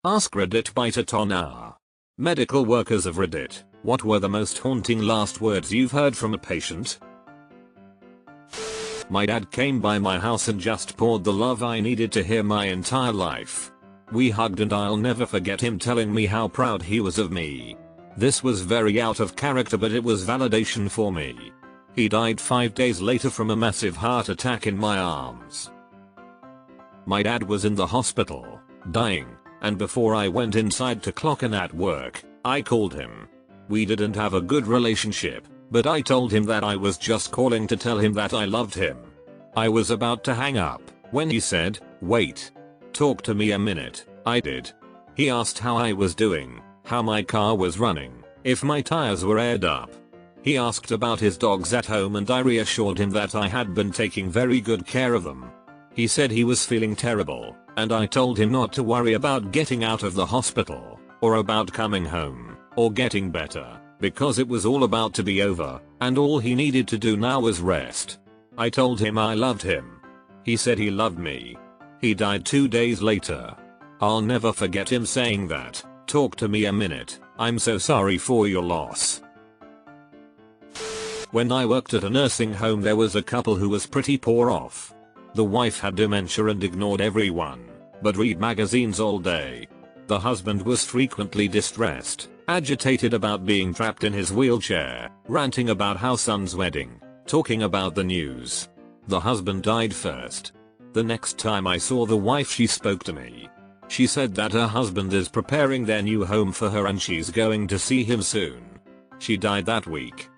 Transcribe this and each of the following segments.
Ask Reddit by Tatona. Medical workers of Reddit, what were the most haunting last words you've heard from a patient? My dad came by my house and just poured the love I needed to hear my entire life. We hugged and I'll never forget him telling me how proud he was of me. This was very out of character, but it was validation for me. He died 5 days later from a massive heart attack in my arms. My dad was in the hospital, dying, and before I went inside to clock in at work, I called him. We didn't have a good relationship, but I told him that I was just calling to tell him that I loved him. I was about to hang up when he said, "Wait. Talk to me a minute." I did. He asked how I was doing, how my car was running, if my tires were aired up. He asked about his dogs at home and I reassured him that I had been taking very good care of them. He said he was feeling terrible, and I told him not to worry about getting out of the hospital, or about coming home, or getting better, because it was all about to be over, and all he needed to do now was rest. I told him I loved him. He said he loved me. He died 2 days later. I'll never forget him saying that. Talk to me a minute. I'm so sorry for your loss. When I worked at a nursing home, there was a couple who was pretty poor off. The wife had dementia and ignored everyone, but read magazines all day. The husband was frequently distressed, agitated about being trapped in his wheelchair, ranting about how son's wedding, talking about the news. The husband died first. The next time I saw the wife, she spoke to me. She said that her husband is preparing their new home for her and she's going to see him soon. She died that week.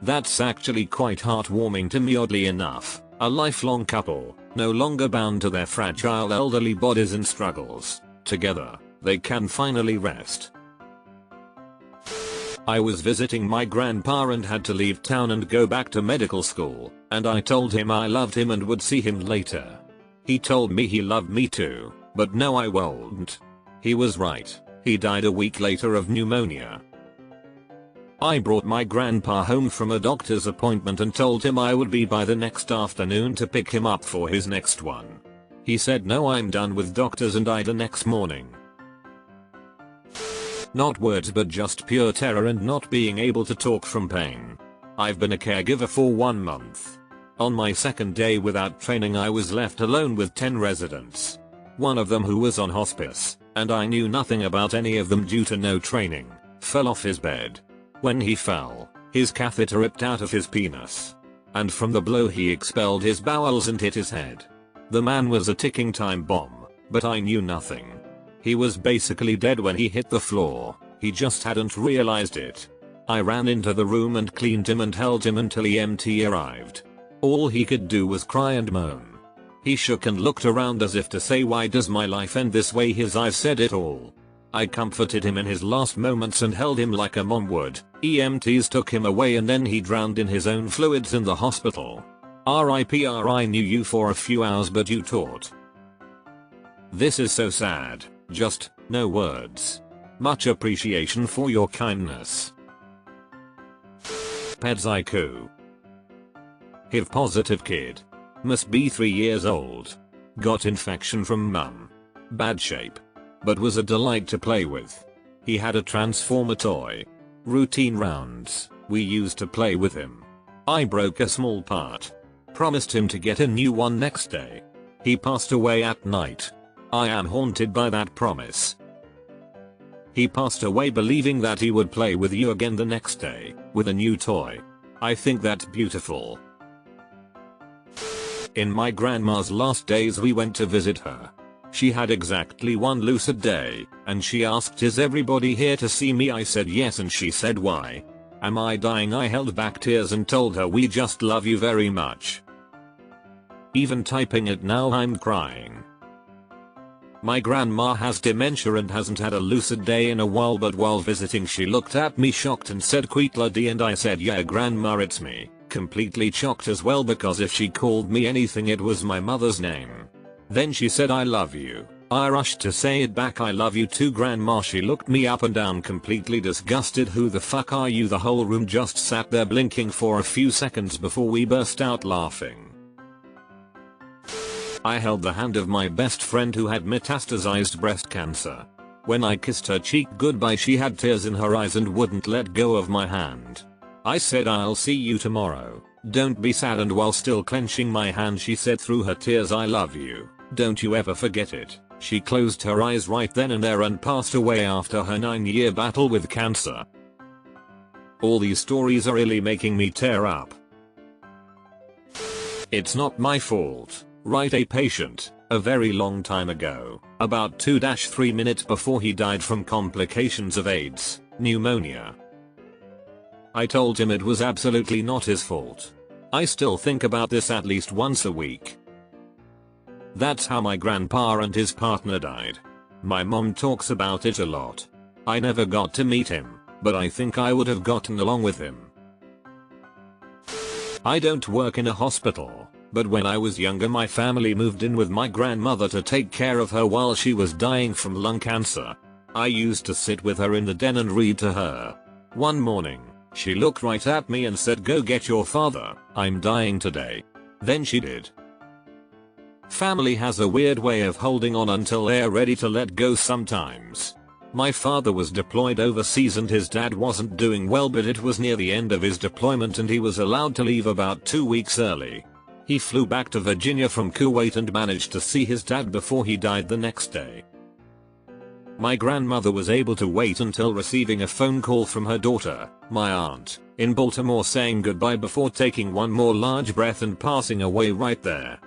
That's actually quite heartwarming to me, oddly enough. A lifelong couple, no longer bound to their fragile elderly bodies and struggles. Together, they can finally rest. I was visiting my grandpa and had to leave town and go back to medical school, and I told him I loved him and would see him later. He told me he loved me too, but no, I won't. He was right. He died a week later of pneumonia. I brought my grandpa home from a doctor's appointment and told him I would be by the next afternoon to pick him up for his next one. He said, "No, I'm done with doctors," and died the next morning. Not words, but just pure terror and not being able to talk from pain. I've been a caregiver for 1 month. On my second day without training, I was left alone with 10 residents. One of them, who was on hospice, and I knew nothing about any of them due to no training, fell off his bed. When he fell, his catheter ripped out of his penis. And from the blow he expelled his bowels and hit his head. The man was a ticking time bomb, but I knew nothing. He was basically dead when he hit the floor, he just hadn't realized it. I ran into the room and cleaned him and held him until EMT arrived. All he could do was cry and moan. He shook and looked around as if to say, "Why does my life end this way?" His eyes said it all. I comforted him in his last moments and held him like a mom would. EMTs took him away and then he drowned in his own fluids in the hospital. RIP. I knew you for a few hours, but you taught. This is so sad. Just, no words. Much appreciation for your kindness. Pedzaiku. HIV positive kid. Must be 3 years old. Got infection from mum. Bad shape. But was a delight to play with. He had a transformer toy. Routine rounds, we used to play with him. I broke a small part. Promised him to get a new one next day. He passed away at night. I am haunted by that promise. He passed away believing that he would play with you again the next day, with a new toy. I think that's beautiful. In my grandma's last days, we went to visit her. She had exactly 1 lucid day, and she asked, "Is everybody here to see me?" I said yes, and she said, "Why? Am I dying?" I held back tears and told her, "We just love you very much." Even typing it now, I'm crying. My grandma has dementia and hasn't had a lucid day in a while, but while visiting she looked at me shocked and said, "Quitla D," and I said, "Yeah grandma, it's me." Completely shocked as well, because if she called me anything it was my mother's name. Then she said, "I love you." I rushed to say it back, "I love you too grandma." She looked me up and down completely disgusted. "Who the fuck are you?" The whole room just sat there blinking for a few seconds before we burst out laughing. I held the hand of my best friend who had metastasized breast cancer. When I kissed her cheek goodbye, she had tears in her eyes and wouldn't let go of my hand. I said, "I'll see you tomorrow. Don't be sad," and while still clenching my hand she said through her tears, "I love you. Don't you ever forget it." She closed her eyes right then and there and passed away after her 9-year battle with cancer. All these stories are really making me tear up. It's not my fault. Write a patient, a very long time ago, about 2-3 minutes before he died from complications of AIDS, pneumonia. I told him it was absolutely not his fault. I still think about this at least once a week. That's how my grandpa and his partner died. My mom talks about it a lot. I never got to meet him, but I think I would have gotten along with him. I don't work in a hospital, but when I was younger my family moved in with my grandmother to take care of her while she was dying from lung cancer. I used to sit with her in the den and read to her. One morning, she looked right at me and said, "Go get your father, I'm dying today." Then she did. Family has a weird way of holding on until they're ready to let go sometimes. My father was deployed overseas and his dad wasn't doing well, but it was near the end of his deployment and he was allowed to leave about 2 weeks early. He flew back to Virginia from Kuwait and managed to see his dad before he died the next day. My grandmother was able to wait until receiving a phone call from her daughter, my aunt, in Baltimore saying goodbye before taking one more large breath and passing away right there.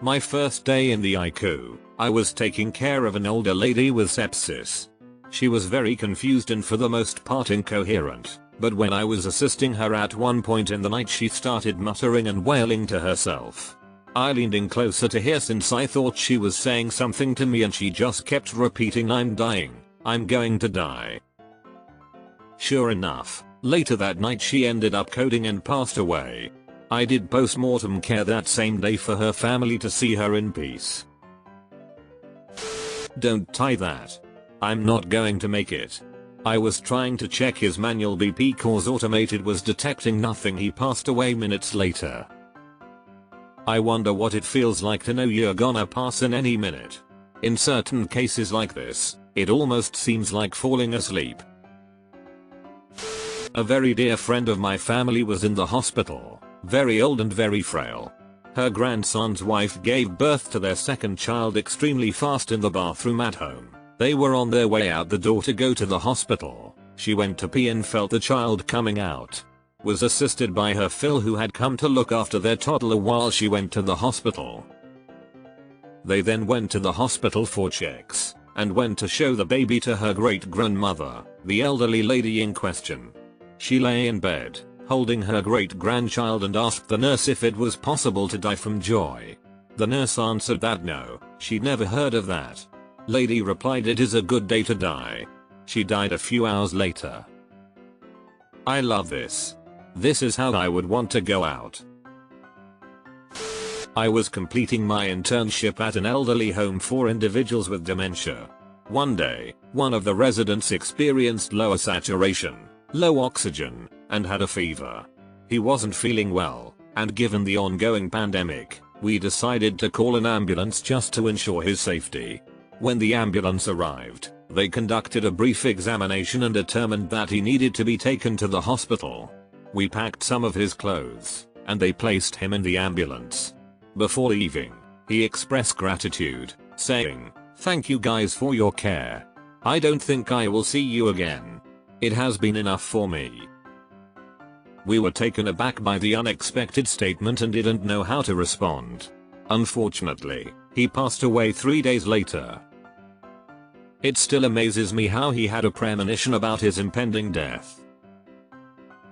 My first day in the ICU, I was taking care of an older lady with sepsis. She was very confused and for the most part incoherent, but when I was assisting her at one point in the night she started muttering and wailing to herself. I leaned in closer to hear since I thought she was saying something to me and she just kept repeating, "I'm dying, I'm going to die." Sure enough, later that night she ended up coding and passed away. I did post-mortem care that same day for her family to see her in peace. Don't tie that. I'm not going to make it. I was trying to check his manual BP cause automated was detecting nothing. He passed away minutes later. I wonder what it feels like to know you're gonna pass in any minute. In certain cases like this, it almost seems like falling asleep. A very dear friend of my family was in the hospital, very old and very frail. Her grandson's wife gave birth to their second child extremely fast in the bathroom at home. They were on their way out the door to go to the hospital. She went to pee and felt the child coming out. Was assisted by her Phil who had come to look after their toddler while she went to the hospital. They then went to the hospital for checks, and went to show the baby to her great-grandmother, the elderly lady in question. She lay in bed, holding her great-grandchild and asked the nurse if it was possible to die from joy. The nurse answered that no, she'd never heard of that. Lady replied, "It is a good day to die." She died a few hours later. I love this. This is how I would want to go out. I was completing my internship at an elderly home for individuals with dementia. One day, one of the residents experienced lower saturation, low oxygen, and had a fever. He wasn't feeling well, and given the ongoing pandemic, we decided to call an ambulance just to ensure his safety. When the ambulance arrived, they conducted a brief examination and determined that he needed to be taken to the hospital. We packed some of his clothes, and they placed him in the ambulance. Before leaving, he expressed gratitude, saying, "Thank you guys for your care. I don't think I will see you again. It has been enough for me." We were taken aback by the unexpected statement and didn't know how to respond. Unfortunately, he passed away 3 days later. It still amazes me how he had a premonition about his impending death.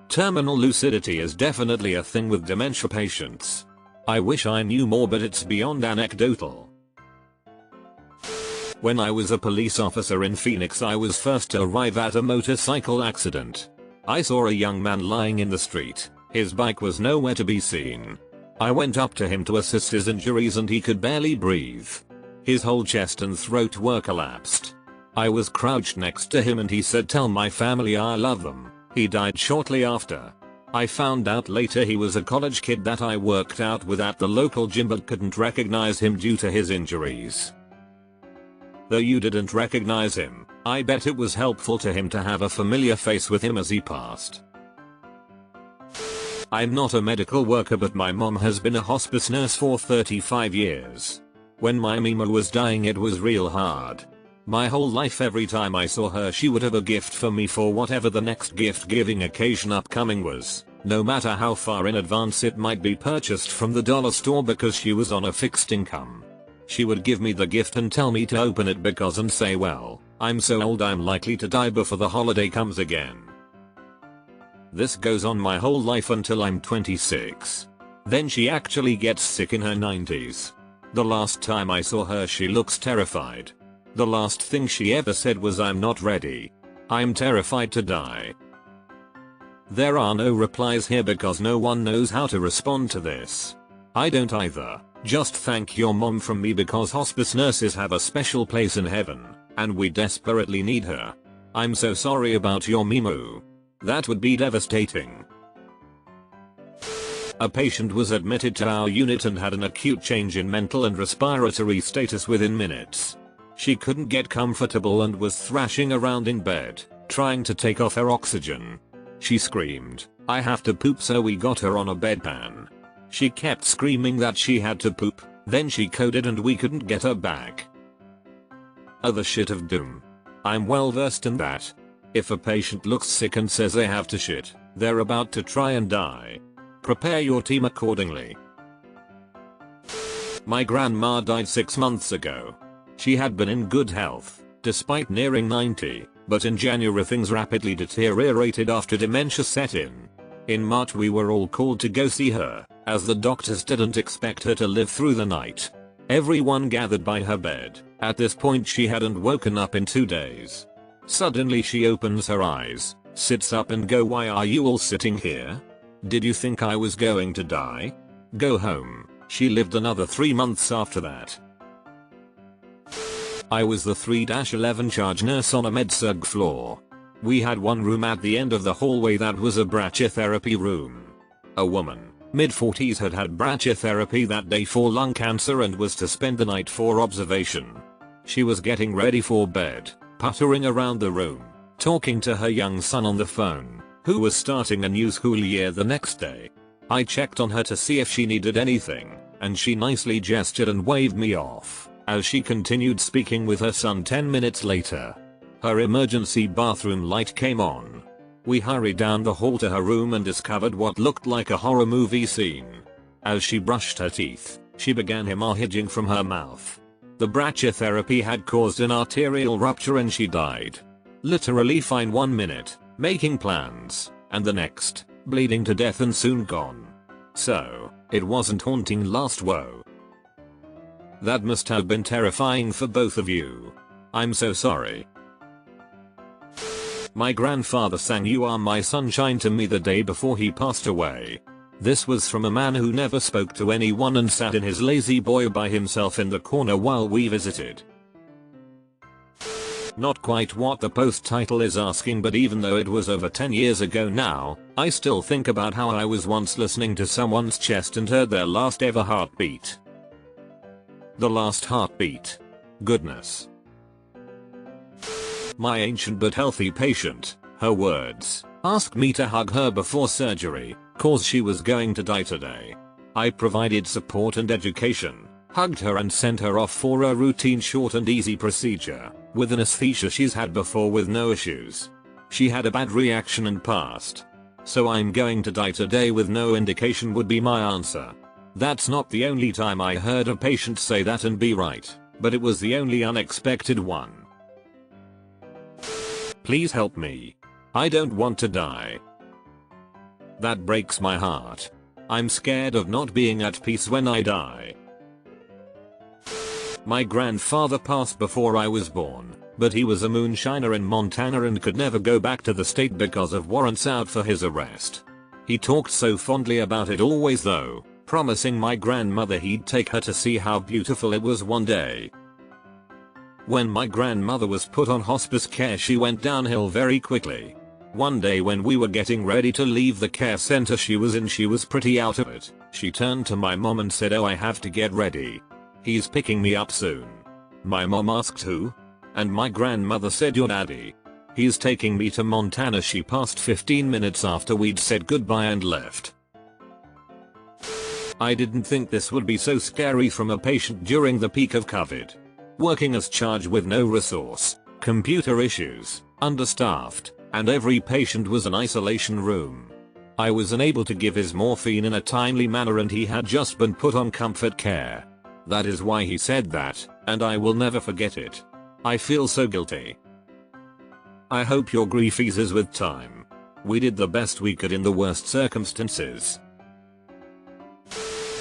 Terminal lucidity is definitely a thing with dementia patients. I wish I knew more, but it's beyond anecdotal. When I was a police officer in Phoenix, I was first to arrive at a motorcycle accident. I saw a young man lying in the street. His bike was nowhere to be seen. I went up to him to assess his injuries and he could barely breathe. His whole chest and throat were collapsed. I was crouched next to him and he said, "Tell my family I love them." He died shortly after. I found out later he was a college kid that I worked out with at the local gym but couldn't recognize him due to his injuries. Though you didn't recognize him, I bet it was helpful to him to have a familiar face with him as he passed. I'm not a medical worker but my mom has been a hospice nurse for 35 years. When my Mima was dying it was real hard. My whole life every time I saw her she would have a gift for me for whatever the next gift giving occasion upcoming was, no matter how far in advance it might be purchased from the dollar store because she was on a fixed income. She would give me the gift and tell me to open it because and say, well, I'm so old I'm likely to die before the holiday comes again. This goes on my whole life until I'm 26. Then she actually gets sick in her 90s. The last time I saw her she looks terrified. The last thing she ever said was I'm not ready. I'm terrified to die. There are no replies here because no one knows how to respond to this. I don't either. Just thank your mom from me because hospice nurses have a special place in heaven, and we desperately need her. I'm so sorry about your Mimu. That would be devastating. A patient was admitted to our unit and had an acute change in mental and respiratory status within minutes. She couldn't get comfortable and was thrashing around in bed, trying to take off her oxygen. She screamed, "I have to poop," so we got her on a bedpan. She kept screaming that she had to poop, then she coded and we couldn't get her back. Other shit of doom. I'm well versed in that. If a patient looks sick and says they have to shit, they're about to try and die. Prepare your team accordingly. My grandma died 6 months ago. She had been in good health, despite nearing 90, but in January things rapidly deteriorated after dementia set in. In March we were all called to go see her, as the doctors didn't expect her to live through the night. Everyone gathered by her bed. At this point she hadn't woken up in 2 days. Suddenly she opens her eyes, sits up and go, "Why are you all sitting here? Did you think I was going to die? Go home." She lived another 3 months after that. I was the 3-11 charge nurse on a med-surg floor. We had one room at the end of the hallway that was a brachytherapy room. A woman, mid-40s, had had brachytherapy that day for lung cancer and was to spend the night for observation. She was getting ready for bed, puttering around the room, talking to her young son on the phone, who was starting a new school year the next day. I checked on her to see if she needed anything, and she nicely gestured and waved me off, as she continued speaking with her son. 10 minutes later, her emergency bathroom light came on. We hurried down the hall to her room and discovered what looked like a horror movie scene. As she brushed her teeth, she began hemorrhaging from her mouth. The brachytherapy had caused an arterial rupture and she died. Literally fine 1 minute, making plans, and the next, bleeding to death and soon gone. So, it wasn't haunting last woe. That must have been terrifying for both of you. I'm so sorry. My grandfather sang "You Are My Sunshine" to me the day before he passed away. This was from a man who never spoke to anyone and sat in his lazy boy by himself in the corner while we visited. Not quite what the post title is asking, but even though it was over 10 years ago now, I still think about how I was once listening to someone's chest and heard their last ever heartbeat. The last heartbeat. Goodness. My ancient but healthy patient, her words, asked me to hug her before surgery, cause she was going to die today. I provided support and education, hugged her and sent her off for a routine short and easy procedure, with anesthesia she's had before with no issues. She had a bad reaction and passed. So I'm going to die today with no indication would be my answer. That's not the only time I heard a patient say that and be right, but it was the only unexpected one. Please help me. I don't want to die. That breaks my heart. I'm scared of not being at peace when I die. My grandfather passed before I was born, but he was a moonshiner in Montana and could never go back to the state because of warrants out for his arrest. He talked so fondly about it always though, promising my grandmother he'd take her to see how beautiful it was one day. When my grandmother was put on hospice care she went downhill very quickly. One day when we were getting ready to leave the care center she was pretty out of it. She turned to my mom and said, "Oh, I have to get ready. He's picking me up soon." My mom asked, "Who?" And my grandmother said, "Your daddy. He's taking me to Montana." She passed 15 minutes after we'd said goodbye and left. I didn't think this would be so scary from a patient during the peak of COVID. Working as charge with no resource, computer issues, understaffed, and every patient was an isolation room. I was unable to give his morphine in a timely manner and he had just been put on comfort care. That is why he said that, and I will never forget it. I feel so guilty. I hope your grief eases with time. We did the best we could in the worst circumstances.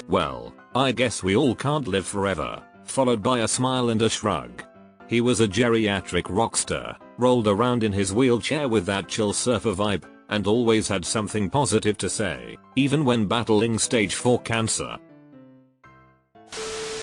Well, I guess we all can't live forever, followed by a smile and a shrug. He was a geriatric rockstar, rolled around in his wheelchair with that chill surfer vibe, and always had something positive to say, even when battling stage 4 cancer.